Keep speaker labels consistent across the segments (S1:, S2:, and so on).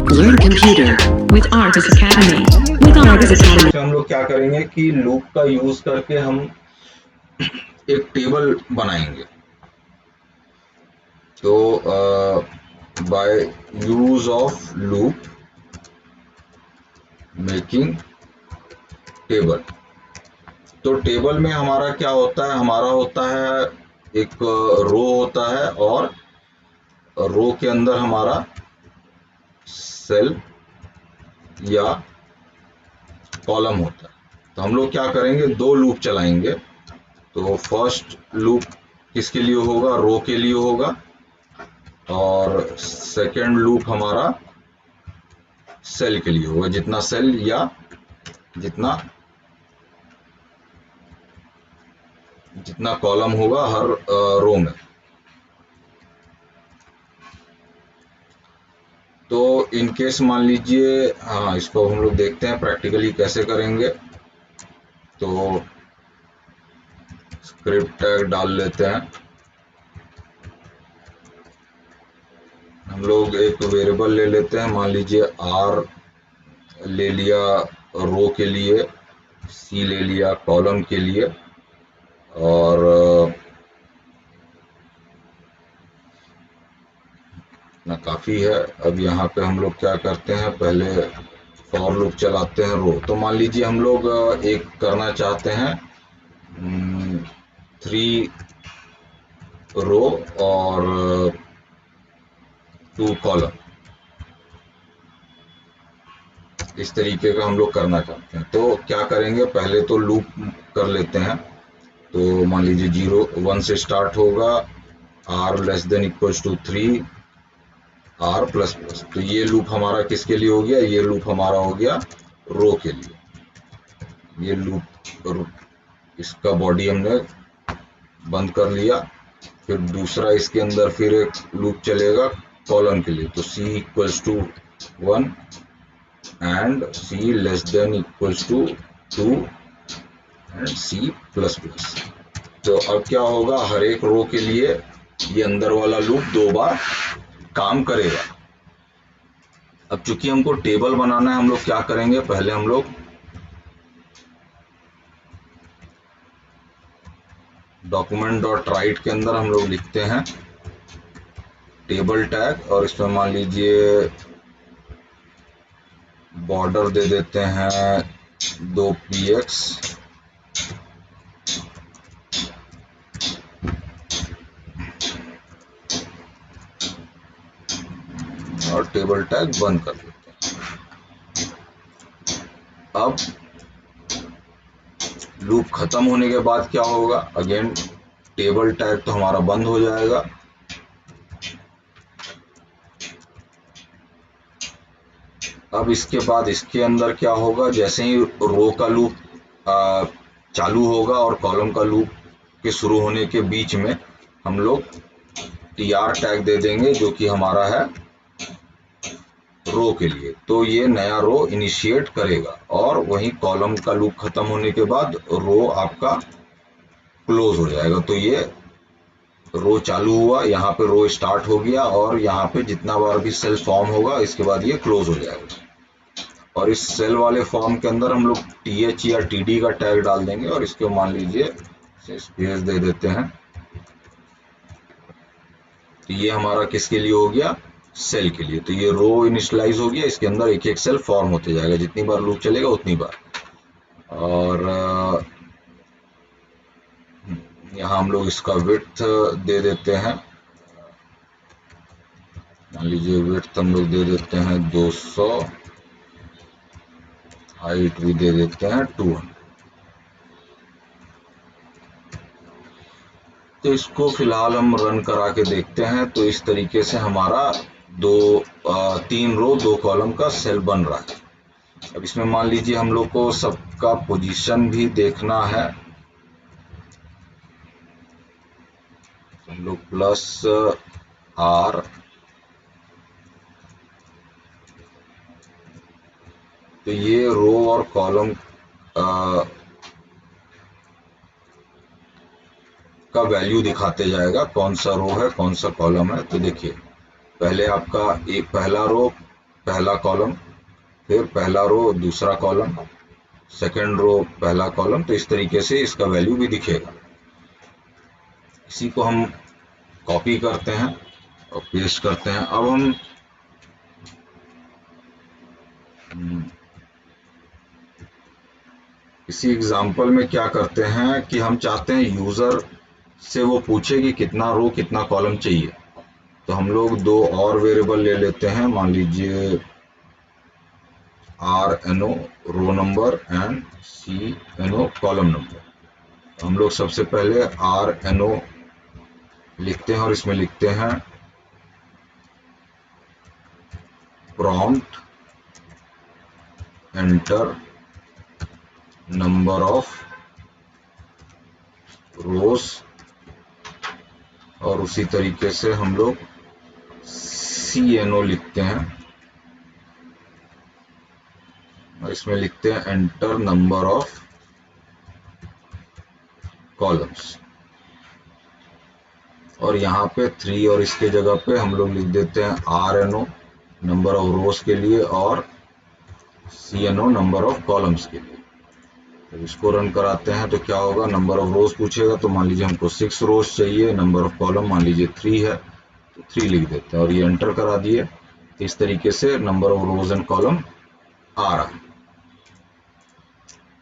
S1: Learn computer with Argus Academy. With Argus Academy.
S2: हम लोग क्या करेंगे कि लूप का यूज करके हम एक टेबल बनाएंगे। तो by use of loop making table. तो टेबल में हमारा क्या होता है, हमारा होता है एक रो होता है और रो के अंदर हमारा सेल या कॉलम होता है। तो हम लोग क्या करेंगे, दो लूप चलाएंगे। तो फर्स्ट लूप किसके लिए होगा, रो के लिए होगा, और सेकेंड लूप हमारा सेल के लिए होगा। जितना सेल या जितना कॉलम होगा हर रो में। तो इन केस मान लीजिए, हाँ, इसको हम लोग देखते हैं प्रैक्टिकली कैसे करेंगे। तो स्क्रिप्ट टैग डाल लेते हैं। हम लोग एक वेरिएबल ले लेते हैं, मान लीजिए आर ले लिया रो के लिए, सी ले लिया कॉलम के लिए, और ना काफ़ी है। अब यहाँ पे हम लोग क्या करते हैं, पहले फॉर लूप चलाते हैं रो। तो मान लीजिए हम लोग एक करना चाहते हैं 3 रो और 2 कॉलम, इस तरीके का हम लोग करना चाहते हैं। तो क्या करेंगे, पहले तो लूप कर लेते हैं। तो मान लीजिए 0 1 से स्टार्ट होगा, r less than equals to 3 r plus plus. तो ये लूप हमारा किसके लिए हो गया, ये लूप हमारा हो गया रो के लिए। ये लूप, इसका बॉडी हमने बंद कर लिया। फिर दूसरा इसके अंदर फिर एक लूप चलेगा कॉलम के लिए। तो c equals to 1 and c less than equals to 2 and c plus plus. तो अब क्या होगा, हर एक रो के लिए ये अंदर वाला लूप 2 बार काम करेगा। अब चूंकि हमको टेबल बनाना है, हम लोग क्या करेंगे, पहले हम लोग डॉक्यूमेंट डॉट राइट के अंदर हम लोग लिखते हैं टेबल टैग, और इसमें मान लीजिए बॉर्डर दे देते हैं 2px, और टेबल टैग बंद कर देते हैं। अब लूप खत्म होने के बाद क्या होगा, अगेन टेबल टैग तो हमारा बंद हो जाएगा। अब इसके बाद इसके अंदर क्या होगा, जैसे ही रो का लूप चालू होगा और कॉलम का लूप के शुरू होने के बीच में हम लोग tr टैग दे देंगे, जो कि हमारा है रो के लिए। तो ये नया रो इनिशिएट करेगा, और वहीं कॉलम का लूप खत्म होने के बाद रो आपका क्लोज हो जाएगा। तो ये रो चालू हुआ, यहाँ पे रो स्टार्ट हो गया, और यहाँ पे जितना बार भी सेल फॉर्म होगा इसके बाद ये क्लोज हो जाएगा। और इस सेल वाले फॉर्म के अंदर हम लोग th या td का टैग डाल देंगे, और इसको मान लीजिए स्पेस दे देते हैं। तो ये हमारा किसके लिए हो गया, सेल के लिए। तो ये रो इनिशियलाइज हो गया, इसके अंदर एक एक सेल फॉर्म होते जाएगा, जितनी बार लूप चलेगा उतनी बार। और यहाँ हम लोग इसका विड्थ दे देते हैं, मान लीजिए विड्थ हम लोग दे देते हैं 200, हाइट भी दे देते हैं 200। तो इसको फिलहाल हम रन करा के देखते हैं। तो इस तरीके से हमारा 3 रो 2 कॉलम का सेल बन रहा है। अब इसमें मान लीजिए हम लोग को सबका पोजीशन भी देखना है। हम लोग प्लस r तो ये रो और कॉलम का वैल्यू दिखाते जाएगा, कौन सा रो है कौन सा कॉलम है। तो देखिए, पहले आपका एक पहला रो पहला कॉलम, फिर पहला रो दूसरा कॉलम, सेकंड रो पहला कॉलम, तो इस तरीके से इसका वैल्यू भी दिखेगा। इसी को हम कॉपी करते हैं और पेस्ट करते हैं। अब हम इसी एग्जांपल में क्या करते हैं कि हम चाहते हैं यूजर से वो पूछे कि कितना रो कितना कॉलम चाहिए, तो हम लोग दो और वेरिएबल ले लेते हैं, मान लीजिए RNO row number and CNO column number. हम लोग सबसे पहले RNO लिखते हैं और इसमें लिखते हैं प्रॉम्प्ट एंटर नंबर ऑफ रोज, और उसी तरीके से हम लोग CNO लिखते हैं और इसमें लिखते हैं एंटर नंबर ऑफ कॉलम्स, और यहाँ पे 3 और इसके जगह पे हम लोग लिख देते हैं RNO नंबर ऑफ रोज के लिए और CNO नंबर ऑफ कॉलम्स के लिए। तो इसको रन कराते हैं तो क्या होगा, नंबर ऑफ रोज पूछेगा, तो मान लीजिए हमको 6 रोज चाहिए, नंबर ऑफ कॉलम मान लीजिए 3 है तो 3 लिख देते हैं और ये एंटर करा दिए। तो इस तरीके से number of rows and columns आ रहा है।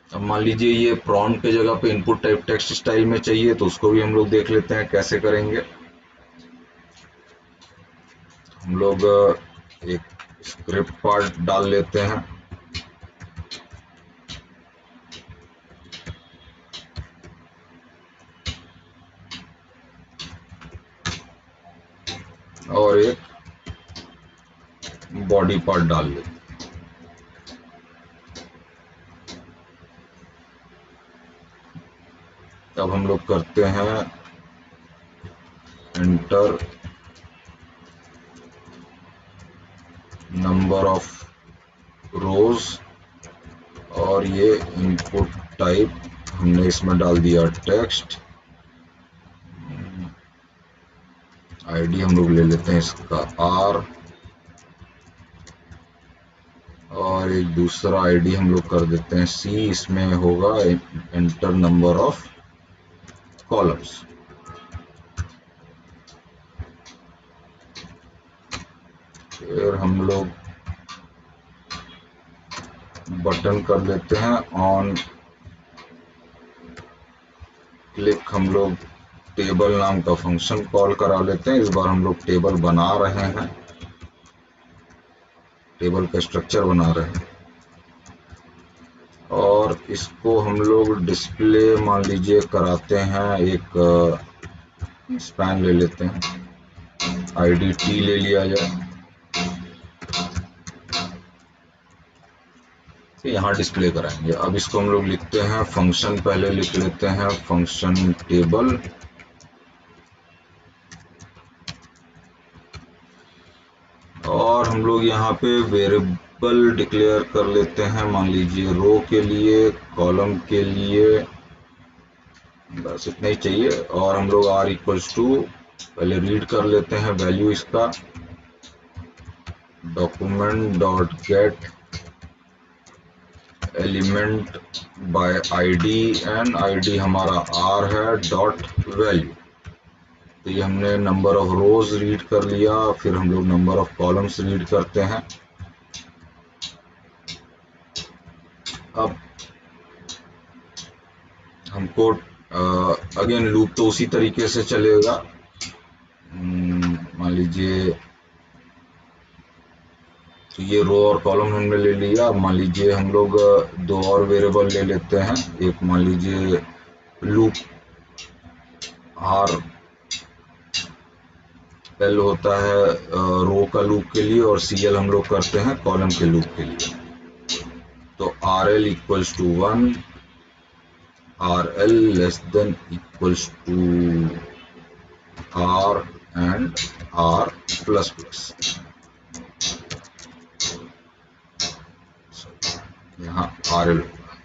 S2: अब मान लीजिए ये प्रॉम्प्ट के जगह पे इनपुट टाइप टेक्स्ट स्टाइल में चाहिए, तो उसको भी हम लोग देख लेते हैं कैसे करेंगे। हम लोग एक स्क्रिप्ट पार्ट डाल लेते हैं, और एक बॉडी पार्ट डाल लेते हैं। अब हम लोग करते हैं एंटर नंबर ऑफ रोज, और ये इनपुट टाइप हमने इसमें डाल दिया टेक्स्ट। आईडी हम लोग ले लेते हैं इसका R, और एक दूसरा आईडी हम लोग कर देते हैं C, इसमें होगा एंटर नंबर ऑफ कॉलम्स। फिर हम लोग बटन कर लेते हैं ऑन क्लिक, हम लोग टेबल नाम का फंक्शन कॉल करा लेते हैं। इस बार हम लोग टेबल बना रहे हैं, टेबल का स्ट्रक्चर बना रहे हैं, और इसको हम लोग डिस्प्ले मान लीजिए कराते हैं, एक स्पैन ले लेते हैं, आईडी T ले लिया जाए, तो यहाँ डिस्प्ले कराएंगे। अब इसको हम लोग लिखते हैं फंक्शन, पहले लिख लेते हैं फंक्शन टेबल, और हम लोग यहाँ पे वेरिएबल डिक्लेयर कर लेते हैं, मान लीजिए रो के लिए, कॉलम के लिए, बस इतना ही चाहिए। और हम लोग R इक्वल्स टू पहले रीड कर लेते हैं वैल्यू इसका, document dot get element by ID, and ID हमारा R है, डॉट वैल्यू। तो ये हमने नंबर ऑफ रोज रीड कर लिया, फिर हम लोग नंबर ऑफ कॉलम्स रीड करते हैं। अब हमको अगेन लूप तो उसी तरीके से चलेगा, मान लीजिए तो ये रो और कॉलम हमने ले लिया। मान लीजिए हम लोग दो और वेरिएबल ले लेते हैं, एक मान लीजिए लूप R L होता है रो का लूप के लिए, और CL हम लोग करते हैं कॉलम के लूप के लिए। तो RL equals to 1, RL less than equals to R and R plus plus, यहाँ RL होगा।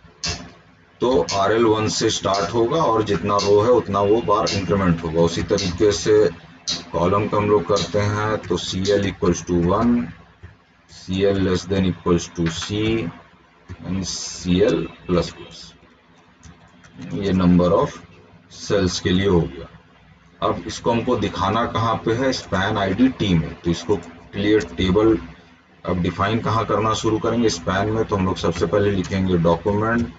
S2: तो RL 1 से स्टार्ट होगा और जितना रो है उतना वो बार इंक्रीमेंट होगा। उसी तरीके से कॉलम का हम लोग करते हैं, तो CL equals to 1, CL less than equals to C and CL plus plus. ये नंबर ऑफ सेल्स के लिए हो गया। अब इसको हमको दिखाना कहाँ पे है, स्पैन आईडी टी में। तो इसको क्लियर टेबल अब डिफाइन कहाँ करना शुरू करेंगे, स्पैन में। तो हम लोग सबसे पहले लिखेंगे document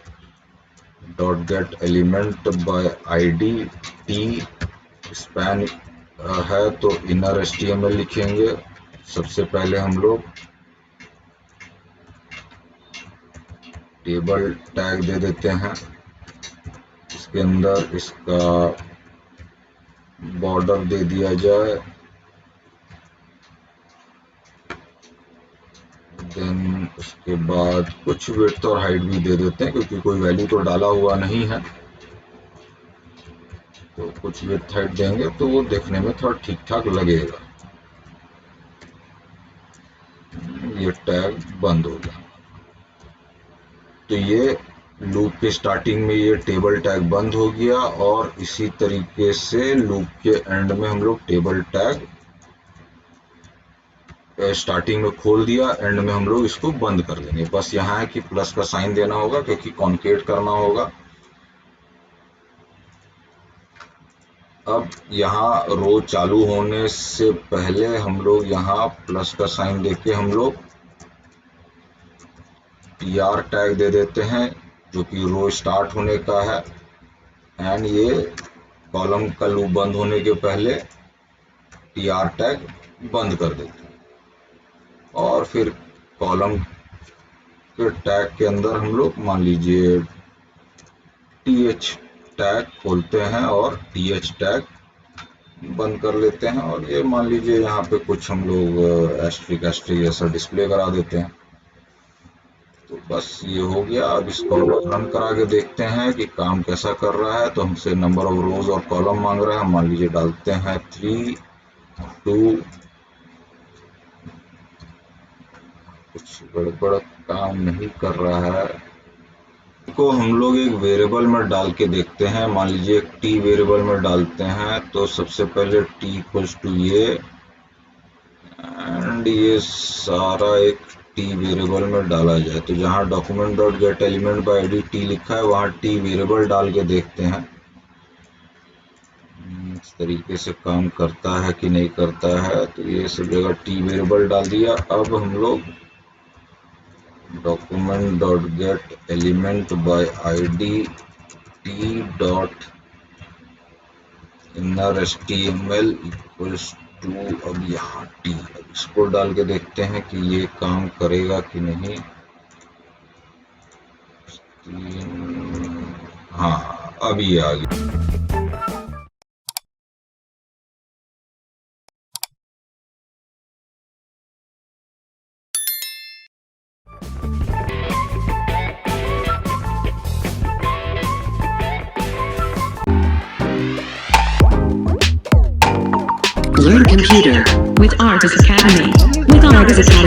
S2: dot get element by ID T. Span है तो इनर HTML लिखेंगे। सबसे पहले हम लोग टेबल टैग दे देते हैं, इसके अंदर इसका बॉर्डर दे दिया जाए, देन उसके बाद कुछ विड्थ और हाइट भी दे देते हैं, क्योंकि कोई वैल्यू तो डाला हुआ नहीं है। तो कुछ विड्थ हाइट देंगे तो वो देखने में थोड़ा ठीक ठाक लगेगा। ये टैग बंद हो गया। तो ये लूप के स्टार्टिंग में ये टेबल टैग बंद हो गया, और इसी तरीके से लूप के एंड में हम लोग टेबल टैग स्टार्टिंग में खोल दिया, एंड में हम लोग इसको बंद कर देंगे। बस यहाँ है कि प्लस का साइन देना होगा, क्योंकि कॉन्केट करना होगा। अब यहाँ रो चालू होने से पहले हम लोग यहाँ प्लस का साइन देके हम लोग TR टैग दे देते हैं, जो कि रो स्टार्ट होने का है। एंड ये कॉलम का लूप बंद होने के पहले TR टैग बंद कर देते हैं। और फिर कॉलम के टैग के अंदर हम लोग मान लीजिए TH टैग खोलते हैं और TH टैग बंद कर लेते हैं। और ये मान लीजिए यहाँ पे कुछ हम लोग एस्ट्रिक एस्ट्रिक ऐसा डिस्प्ले करा देते हैं। तो बस ये हो गया। अब इसको रन करा के देखते हैं कि काम कैसा कर रहा है। तो हमसे नंबर ऑफ रोज और कॉलम मांग रहा है, मान लीजिए डालते हैं 3 2। कुछ गड़बड़ काम नहीं कर रहा है। को हम लोग एक वेरिएबल में डाल के देखते हैं। मान लीजिए एक टी वेरिएबल में डालते हैं। तो सबसे पहले टी इक्वल्स टू ये, एंड ये सारा एक टी वेरिएबल में डाला जाए। तो जहाँ document dot get element by ID T लिखा है, वहाँ टी वेरिएबल डाल के देखते हैं इस तरीके से काम करता है कि नहीं करता है। तो ये सब जगह टी वेरिएबल डाल दिया। अब हम लोग document dot get element by ID t dot inner HTML equals to, अब यहाँ टी, इसको डाल के देखते हैं कि ये काम करेगा कि नहीं। हाँ, अब ये आ गया।
S1: Learn computer with Artis Academy. With Artis Academy.